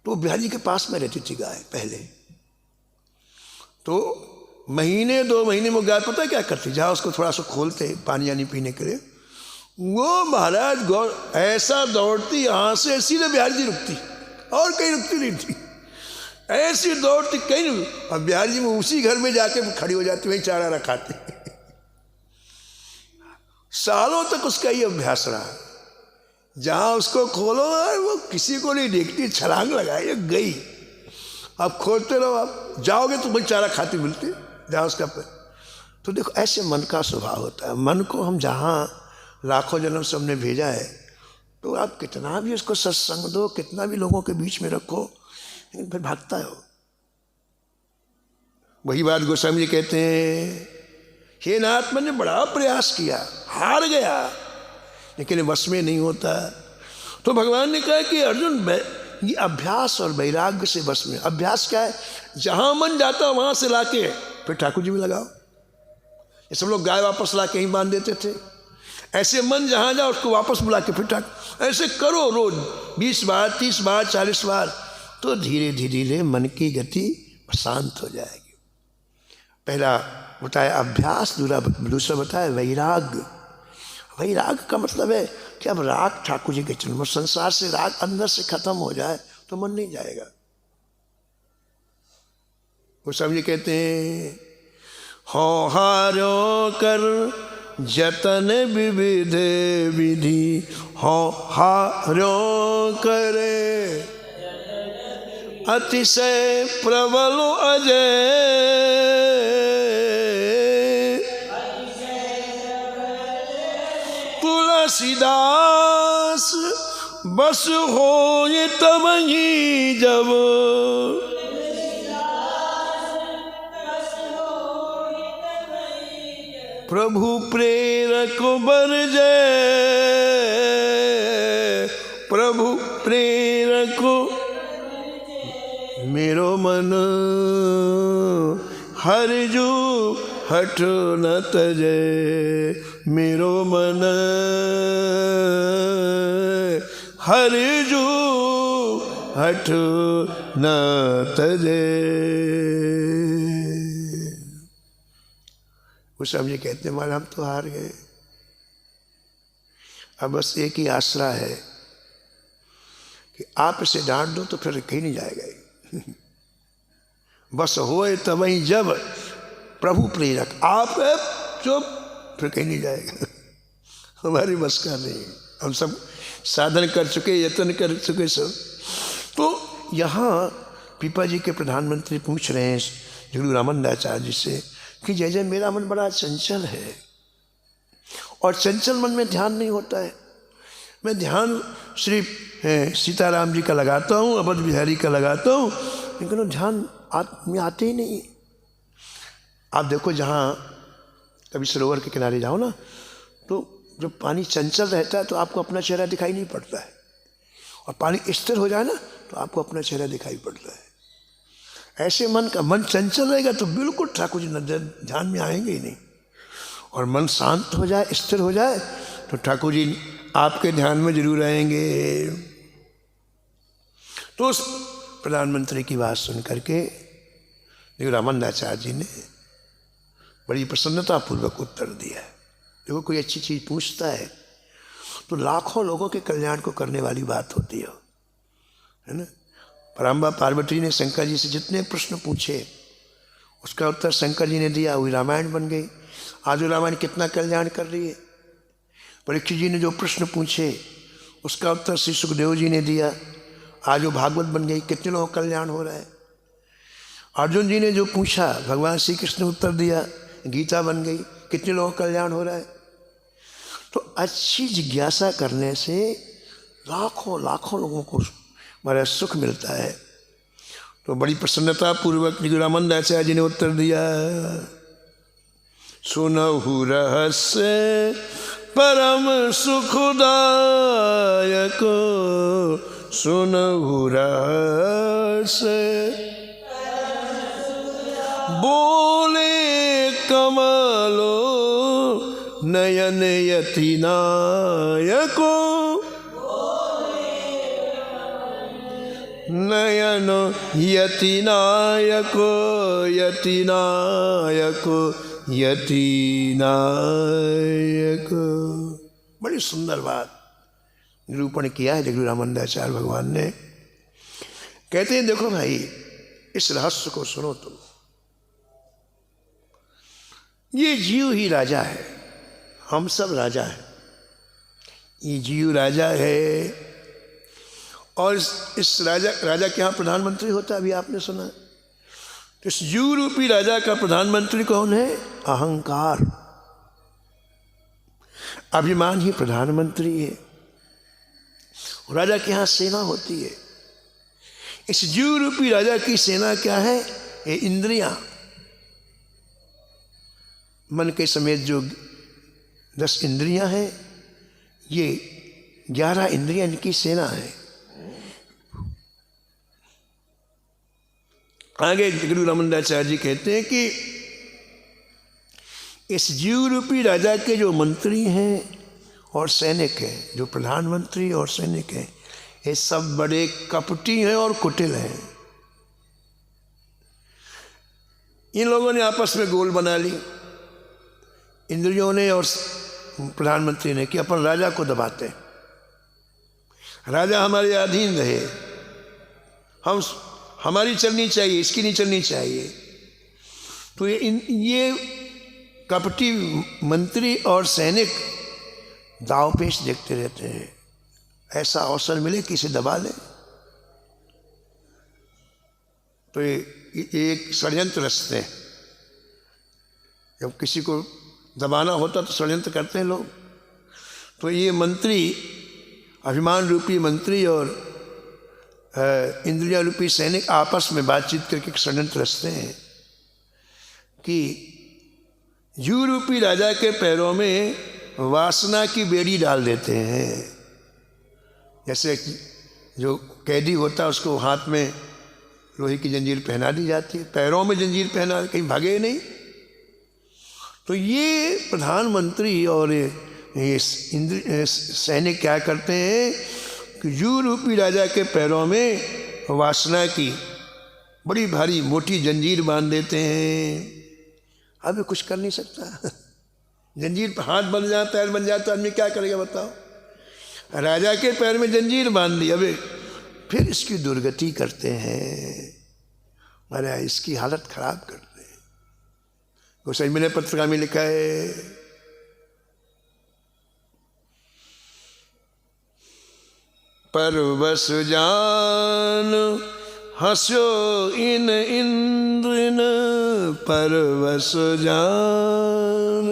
तो बिहारी के पास में रहती थी गाय पहले। तो महीने 2 महीने में गाय पता है क्या करती, जहाँ उसको थोड़ा सा खोलते पानी यानी पीने के लिए, वो महाराज गौर ऐसा दौड़ती, यहाँ से सीधे बिहारी जी रुकती और कहीं रुकती नहीं थी, ऐसी दौड़ती कहीं नहीं। और बिहारी जी में उसी घर में जाके खड़ी हो जाती, वहीं चारा रखाती। सालों तक उसका ये अभ्यास रहा, जहाँ उसको खोलो वो किसी को नहीं देखती, छलांग लगाई गई। आप खोलते रहो, आप जाओगे तो वही चारा खाती मिलती जहाँ उसका पे। तो देखो ऐसे मन का स्वभाव होता है। मन को हम जहाँ लाखों जन्म से हमने भेजा है, तो आप कितना भी उसको सत्संग दो, कितना भी लोगों के बीच में रखो, लेकिन फिर भागता है वो। वही बात गोस्वामी जी कहते हैं, हे नाथ मैंने बड़ा प्रयास किया, हार गया, लेकिन वश में नहीं होता। तो भगवान ने कहा कि अर्जुन ये अभ्यास और वैराग्य से वश में। अभ्यास क्या है, जहां मन जाता वहां से लाके फिर ठाकुर जी में लगाओ। ये सब लोग गाय वापस ला के ही बांध देते थे, ऐसे मन जहां जाओ उसको वापस बुला के फिर ठाकुर, ऐसे करो रोज 20 बार 30 बार 40 बार, तो धीरे धीरे मन की गति शांत हो जाएगी। पहला बताया अभ्यास, दूसरा बताया वैराग्य। वैराग्य का मतलब है कि अब राग ठाकुर जी के चरण में, संसार से राग अंदर से खत्म हो जाए तो मन नहीं जाएगा। वो सब ये कहते हैं, हो हारो कर जतन विविध विधि, हो हारो करे अतिशय प्रबल अजय, तुलसीदास बस हो ये तब ही जब, प्रभु प्रेरक बरजे, प्रभु प्रेरक मेरो मन हरजू हठ न तजे, मेरो मन हरजू हठ न तजे। वो सब ये कहते हैं महाराज हम तो हार गए, अब बस एक ही आसरा है कि आप इसे डांट दो तो फिर कहीं नहीं जाएगा। बस होए तब ही जब प्रभु प्रेरक, आप चुप, फिर कहीं नहीं जाएगा। हमारी बस का नहीं, हम सब साधन कर चुके, यत्न कर चुके सब। तो यहाँ पीपा जी के प्रधानमंत्री पूछ रहे हैं गुरु रामानंदाचार्य जी से कि जय जय मेरा मन बड़ा चंचल है और चंचल मन में ध्यान नहीं होता है। मैं ध्यान श्री सीताराम जी का लगाता हूँ, अवध बिहारी का लगाता हूँ, लेकिन वो ध्यान में आते ही नहीं। आप देखो जहाँ कभी सरोवर के किनारे जाओ ना, तो जब पानी चंचल रहता है तो आपको अपना चेहरा दिखाई नहीं पड़ता है, और पानी स्थिर हो जाए ना तो आपको अपना चेहरा दिखाई पड़ता है। ऐसे मन चंचल रहेगा तो बिल्कुल ठाकुर जी ध्यान में आएंगे ही नहीं, और मन शांत हो जाए, स्थिर हो जाए तो ठाकुर जी आपके ध्यान में जरूर आएंगे। तो उस प्रधानमंत्री की बात सुन करके देखो रामानंदाचार्य जी ने बड़ी प्रसन्नतापूर्वक उत्तर दिया। देखो कोई अच्छी चीज़ पूछता है तो लाखों लोगों के कल्याण को करने वाली बात होती है ना। पराम्बा पार्वती ने शंकर जी से जितने प्रश्न पूछे उसका उत्तर शंकर जी ने दिया, वही रामायण बन गई। आज रामायण कितना कल्याण कर रही है। परीक्षित जी ने जो प्रश्न पूछे उसका उत्तर श्री सुखदेव जी ने दिया, आज वो भागवत बन गई, कितने लोगों का कल्याण हो रहा है। अर्जुन जी ने जो पूछा भगवान श्री कृष्ण ने उत्तर दिया, गीता बन गई, कितने लोगों का कल्याण हो रहा है। तो अच्छी जिज्ञासा करने से लाखों लाखों लोगों को बड़ा सुख मिलता है। तो बड़ी प्रसन्नता पूर्वक रामानंदाचार्य जी ने उत्तर दिया, सुनहु रहस्य परम सुखदायक, सुनहु रहस्य बोले कमलो नयन यति नायको, नयन यति नायको, यति नायको, यति नायको। बड़ी सुंदर बात निरूपण किया है जगद्गुरु रामानंदाचार्य भगवान ने। कहते हैं देखो भाई, इस रहस्य को सुनो तुम। ये जीव ही राजा है, हम सब राजा हैं। ये जीव राजा है और इस राजा के यहाँ प्रधानमंत्री होता है, अभी आपने सुना। तो इस जीव रूपी राजा का प्रधानमंत्री कौन है? अहंकार, अभिमान ही प्रधानमंत्री है। राजा के यहाँ सेना होती है। इस जीव रूपी राजा की सेना क्या है? ये इंद्रियां, मन के समेत जो 10 इंद्रियां हैं, ये 11 इंद्रियां इनकी सेना है। आगे गुरु रामानंदाचार्य जी कहते हैं कि इस जीव रूपी राजा के जो मंत्री हैं और सैनिक हैं, जो प्रधानमंत्री और सैनिक हैं, ये सब बड़े कपटी हैं और कुटिल हैं। इन लोगों ने आपस में गोल बना ली, इंद्रियों ने और प्रधानमंत्री ने, कि अपन राजा को दबाते, राजा हमारे अधीन रहे, हमारी चलनी चाहिए, इसकी नहीं चलनी चाहिए। तो ये कपटी मंत्री और सैनिक दाव पेश देखते रहते हैं, ऐसा अवसर मिले कि इसे दबा लें। तो ये एक षड्यंत्र रचते हैं। जब किसी को दबाना होता तो षड्यंत्र करते हैं लोग। तो ये मंत्री, अभिमान रूपी मंत्री और इंद्रिया रूपी सैनिक आपस में बातचीत करके षड्यंत्र रचते हैं कि जीव रूपी राजा के पैरों में वासना की बेड़ी डाल देते हैं। जैसे जो कैदी होता है उसको हाथ में लोहे की जंजीर पहना दी जाती है, पैरों में जंजीर पहना, कहीं भागे नहीं। तो ये प्रधानमंत्री और ये सैनिक क्या करते हैं कि जीव रूपी राजा के पैरों में वासना की बड़ी भारी मोटी जंजीर बांध देते हैं। अब कुछ कर नहीं सकता। जंजीर पर हाथ बन जाए, पैर बन जाए तो आदमी क्या करेगा बताओ। राजा के पैर में जंजीर बांध दी, अबे फिर इसकी दुर्गति करते हैं, महाराज इसकी हालत खराब करते हैं। गोसाई मैंने पत्रिका में लिखा है, परवश जान हस्यो इन इंद्र न, परवश जान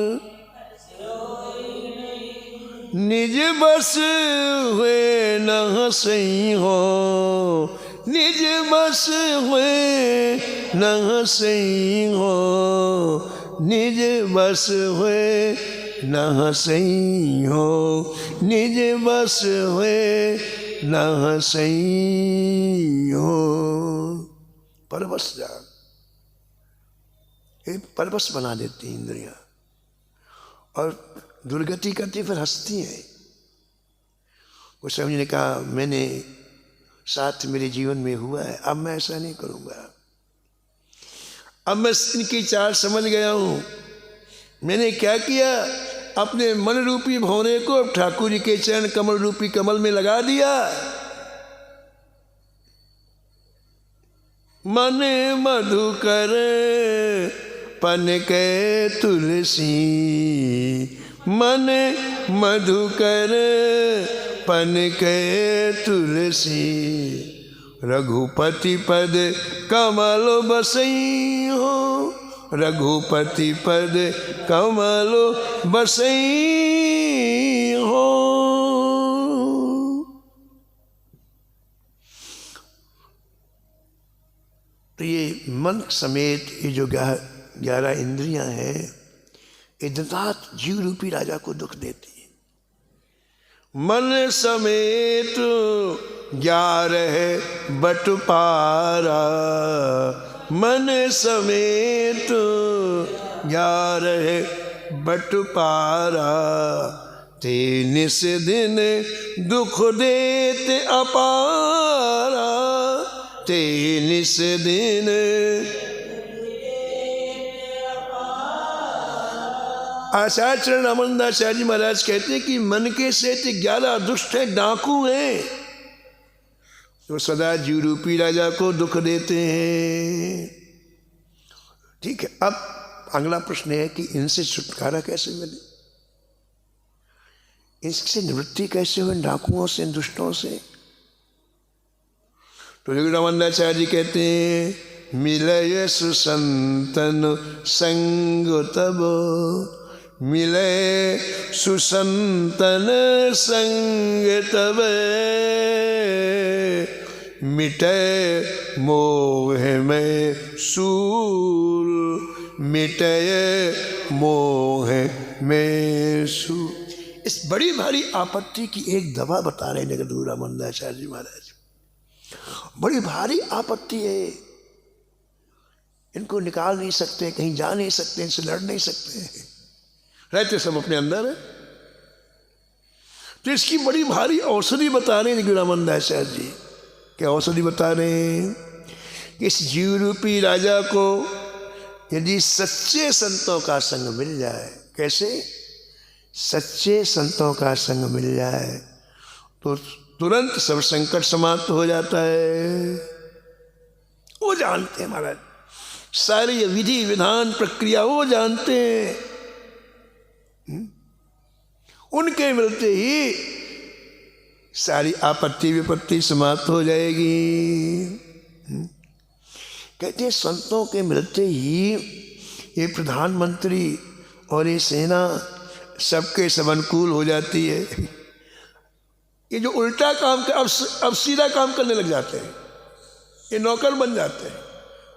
निज बस हुए न हंसई हो, निज बस हुए न हंसई हो, निज बस हुए न हंसई हो, निज बस हुए न हंसई हो। परवश जान, ये परवश बना देती इंद्रियां और दुर्गति करती, फिर हंसती हैं। कुछ समझने कहा मैंने साथ मेरे जीवन में हुआ है, अब मैं ऐसा नहीं करूँगा। अब मैं इनकी चाल समझ गया हूँ। मैंने क्या किया, अपने मन रूपी भौरे को ठाकुर जी के चरण कमल रूपी कमल में लगा दिया। मन मधुकर पन के तुलसी, मन मधुकर पन के तुलसी, रघुपति पद कमल बसई हो, रघुपति पद कमल बसई हो। तो ये मन समेत ये जो 11 इंद्रियां हैं, ये दिन रात जीव रूपी राजा को दुख देती है। मन समेत 11 बटुपारा, मन समेत 11 बटुपारा, ते निस दिन दुख देते अपारा, ते निस दिन। आचार्य चरण अमरदासार्य जी महाराज कहते हैं कि मन के सेठ 11 दुष्ट हैं, डाकू हैं, जो सदा जीव रूपी राजा को दुख देते हैं। ठीक है, अब अगला प्रश्न है कि इनसे छुटकारा कैसे मिले, इससे निवृत्ति कैसे हो, डाकुओं से, दुष्टों से। तो योगीरामानंदाचार्य जी कहते हैं मिलय सुसंतन संग तब, मिले सुसंतन संग तब, मिटे मोह में सूल, मिटे मोह में सूल। इस बड़ी भारी आपत्ति की एक दवा बता रहे हैं गुरु रामानंदाचार्य जी महाराज। बड़ी भारी आपत्ति है, इनको निकाल नहीं सकते, कहीं जा नहीं सकते, इनसे लड़ नहीं सकते, रहते सब अपने अंदर है। तो इसकी बड़ी भारी औषधि बता रहे हैं गुरु रामानंदाचार्य जी। क्या औषधि बता रहे हैं कि इस जीव रूपी राजा को यदि सच्चे संतों का संग मिल जाए, कैसे? सच्चे संतों का संग मिल जाए तो तुरंत सब संकट समाप्त हो जाता है। वो जानते हैं महाराज, सारी विधि विधान प्रक्रिया वो जानते हैं। उनके मिलते ही सारी आपत्ति विपत्ति समाप्त हो जाएगी। कहते हैं संतों के मिलते ही ये प्रधानमंत्री और ये सेना सबके सब अनुकूल हो जाती है। ये जो उल्टा काम कर अब सीधा काम करने लग जाते हैं, ये नौकर बन जाते हैं।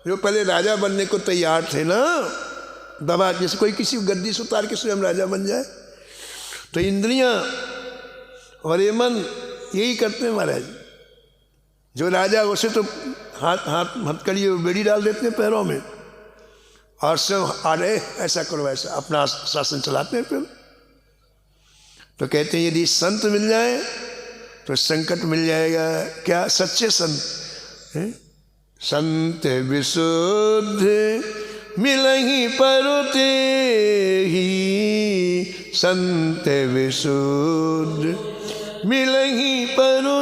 जो पहले राजा बनने को तैयार थे ना, दबा जैसे कोई किसी गद्दी से उतार के स्वयं राजा बन जाए, तो इंद्रियां और ये मन यही करते हैं महाराज। जो राजा उसे तो हथकड़ी बेड़ी डाल देते हैं पैरों में और स्वयं अरे ऐसा करो वैसा अपना शासन चलाते हैं। फिर तो कहते हैं यदि संत मिल जाए तो संकट मिल जाएगा। क्या? सच्चे संत। संत विशुद्ध मिलहि परुते ही, संत विशुद्ध मिलहि परु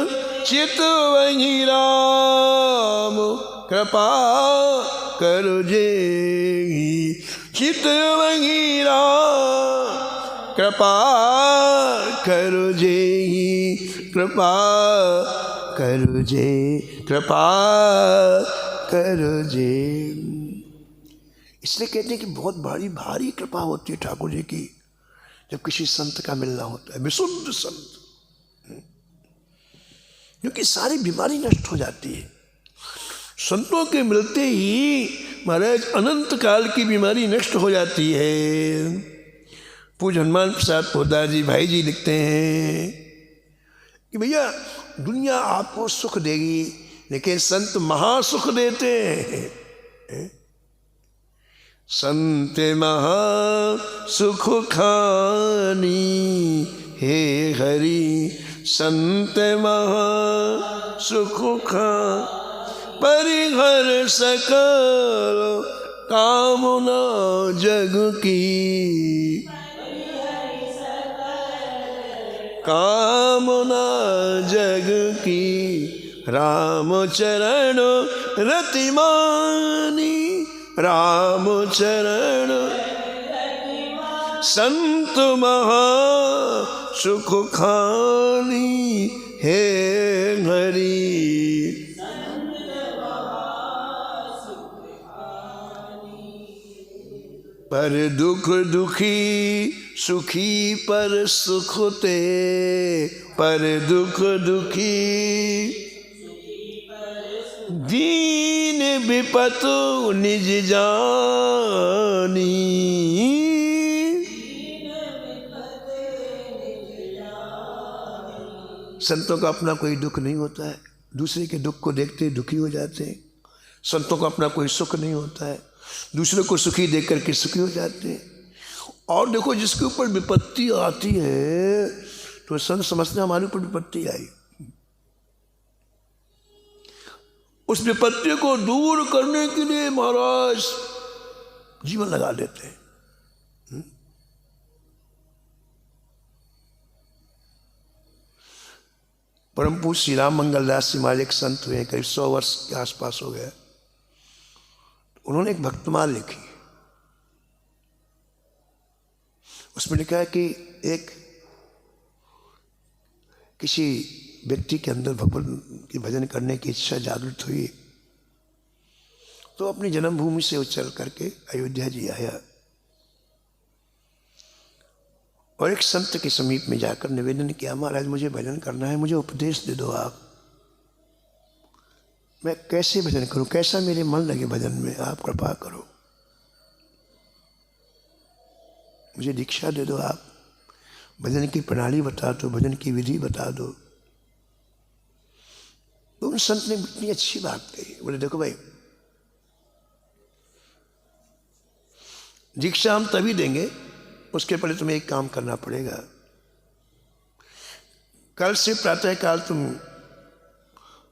चितवहि राम, कृपा करु जेहि। चितवहि राम, कृपा करु जेहि, कृपा करु जे, कृपा करु जे। इसलिए कहते हैं कि बहुत भारी कृपा होती है ठाकुर जी की जब किसी संत का मिलना होता है, विशुद्ध संत, क्योंकि सारी बीमारी नष्ट हो जाती है। संतों के मिलते ही महाराज अनंत काल की बीमारी नष्ट हो जाती है। पूज्य हनुमान प्रसाद पोद्दार जी भाई जी लिखते हैं कि भैया दुनिया आपको सुख देगी लेकिन संत महासुख देते हैं। संत महा सुख खानी हे हरि, संत महा सुख खा परिहर सकल कामना जग की, कामना जग की। राम चरण रतिमानी, राम चरण संत महा सुख खानी हे हरि। पर दुख दुखी सुखी पर सुख ते, पर दुख दुखी दीन विपतु निज जानी। संतों का अपना कोई दुख नहीं होता है, दूसरे के दुख को देखते दुखी हो जाते हैं। संतों का अपना कोई सुख नहीं होता है, दूसरे को सुखी देख करके सुखी हो जाते हैं। और देखो, जिसके ऊपर विपत्ति आती है तो संत समझते हैं हमारे ऊपर विपत्ति आई, उस विपत्ति को दूर करने के लिए महाराज जीवन लगा देते हैं। परम पूज्य श्री राम मंगलदास जी महाराज एक संत हुए, करीब 100 वर्ष के आसपास हो गए। उन्होंने एक भक्तमाल लिखी, उसमें लिखा है कि एक किसी व्यक्ति के अंदर भगवान की भजन करने की इच्छा जागृत हुई, तो अपनी जन्मभूमि से उचल करके अयोध्या जी आया और एक संत के समीप में जाकर निवेदन किया, महाराज मुझे भजन करना है, मुझे उपदेश दे दो आप, मैं कैसे भजन करूं, कैसा मेरे मन लगे भजन में, आप कृपा करो, मुझे दीक्षा दे दो, आप भजन की प्रणाली बता दो, भजन की विधि बता दो। तो उन संत ने इतनी अच्छी बात कही, बोले देखो भाई, दीक्षा हम तभी देंगे, उसके पहले तुम्हें एक काम करना पड़ेगा। कल से प्रातःकाल तुम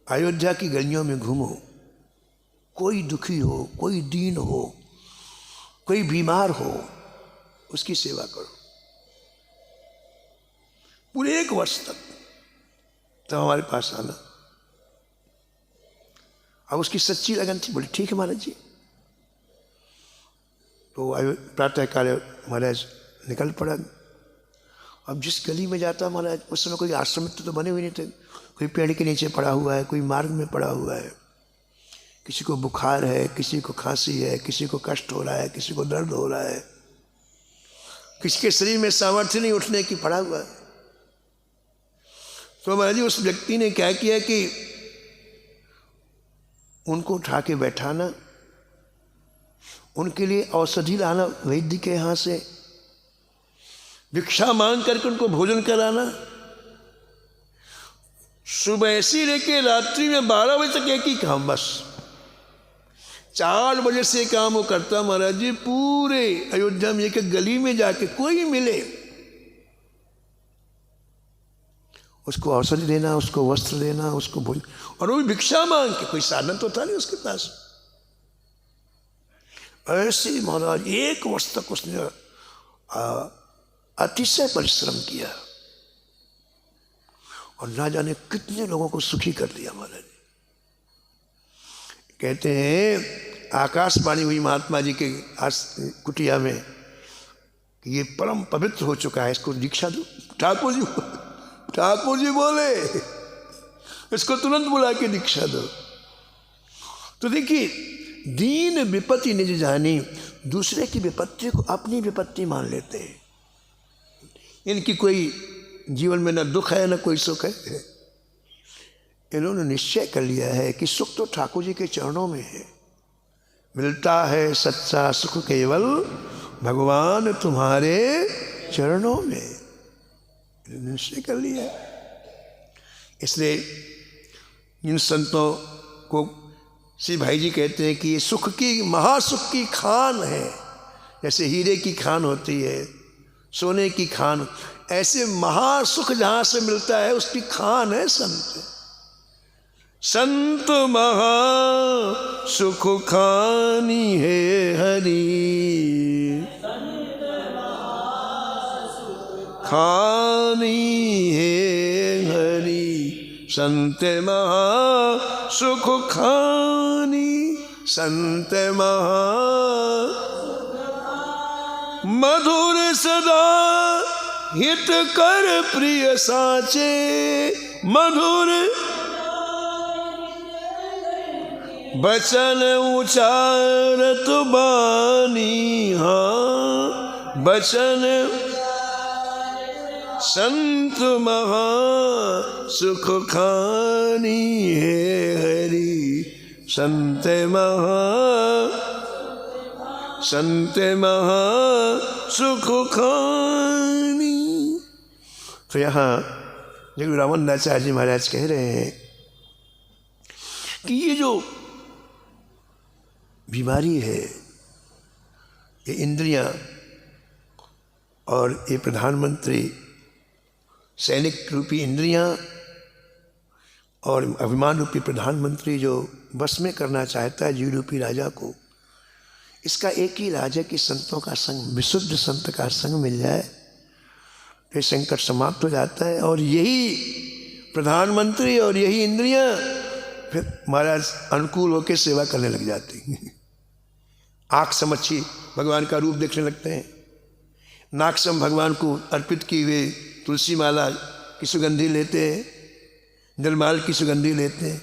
अयोध्या की गलियों में घूमो, कोई दुखी हो, कोई दीन हो, कोई बीमार हो, उसकी सेवा करो पूरे 1 वर्ष तक, तो हमारे पास आना। अब उसकी सच्ची लगन थी, बोले ठीक है महाराज जी। तो प्रातःकाल महाराज निकल पड़ा। अब जिस गली में जाता महाराज, उस समय कोई आश्रम तो बने हुए नहीं थे, कोई पेड़ के नीचे पड़ा हुआ है, कोई मार्ग में पड़ा हुआ है, किसी को बुखार है, किसी को खांसी है, किसी को कष्ट हो रहा है, किसी को दर्द हो रहा है, किसी के शरीर में सामर्थ्य नहीं उठने की, पड़ा हुआ है। तो महाराज जी उस व्यक्ति ने क्या किया कि उनको उठा के बैठाना, उनके लिए औषधि लाना वैद्य के यहाँ से, भिक्षा मांग करके उनको भोजन कराना, सुबह से लेके रात्रि में 12 बजे तक एक ही काम, बस 4 बजे से काम वो करता महाराज जी। पूरे अयोध्या में एक गली में जाके कोई मिले उसको औषधि देना, उसको वस्त्र देना, उसको भोजन, और वो भी भिक्षा मांग के, कोई साधन तो था नहीं उसके पास। ऐसे महाराज 1 वर्ष तक उसने अतिशय परिश्रम किया और ना जाने कितने लोगों को सुखी कर दिया महाराज। कहते हैं आकाशवाणी हुई महात्मा जी के कुटिया में कि ये परम पवित्र हो चुका है, इसको दीक्षा दो। ठाकुर जी बोले इसको तुरंत बुला के दीक्षा दो। तो देखिए, दीन विपत्ति निज जानी, दूसरे की विपत्ति को अपनी विपत्ति मान लेते हैं। इनकी कोई जीवन में न दुख है न कोई सुख है, इन्होंने निश्चय कर लिया है कि सुख तो ठाकुर जी के चरणों में है, मिलता है सच्चा सुख केवल भगवान तुम्हारे चरणों में, निश्चय कर लिया। इसलिए इन संतों को श्री भाई जी कहते हैं कि ये सुख की, महासुख की खान है। जैसे हीरे की खान होती है, सोने की खान, ऐसे महासुख जहाँ से मिलता है उसकी खान है संत। संत महा सुख खानी है हरि, खानी है हरि, संत महा सुख खानी, संत महा मधुर सदा हित कर प्रिय साचे, मधुर बचन उचारत बानी, हाँ बचन। संत महा सुख खानी है हरि, संत महा सुख खानी। तो यहाँ जो रामानंदाचार्य जी महाराज कह रहे हैं कि ये जो बीमारी है, ये इंद्रियां और ये प्रधानमंत्री सैनिक रूपी इंद्रियां और अभिमान रूपी प्रधानमंत्री जो बस में करना चाहता है जीव रूपी राजा को, इसका एक ही इलाज है कि संतों का संग, विशुद्ध संत का संग मिल जाए, फिर संकट समाप्त हो जाता है। और यही प्रधानमंत्री और यही इंद्रियां फिर महाराज अनुकूल होकर सेवा करने लग जाती हैं। आँख से मच्छी भगवान का रूप देखने लगते हैं, नाक से भगवान को अर्पित की हुई तुलसी माला की सुगंधी लेते हैं, जलमाल की सुगंधी लेते हैं।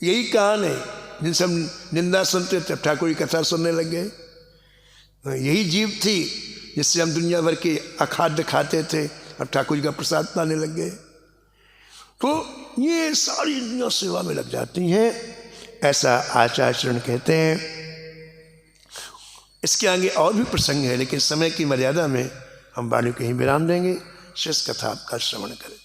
यही कान है जिनसे हम निंदा सुनते थे, ठाकुर की कथा सुनने लग गए। यही जीव थी जिससे हम दुनिया भर के अखाद्य खाते थे, अब ठाकुर जी का प्रसाद पाने लग गए। तो ये सारी दुनिया सेवा में लग जाती हैं, ऐसा आचार्य चरण कहते हैं। इसके आगे और भी प्रसंग है, लेकिन समय की मर्यादा में हम वाणी को ही विराम देंगे। शेष कथा आपका श्रवण करें।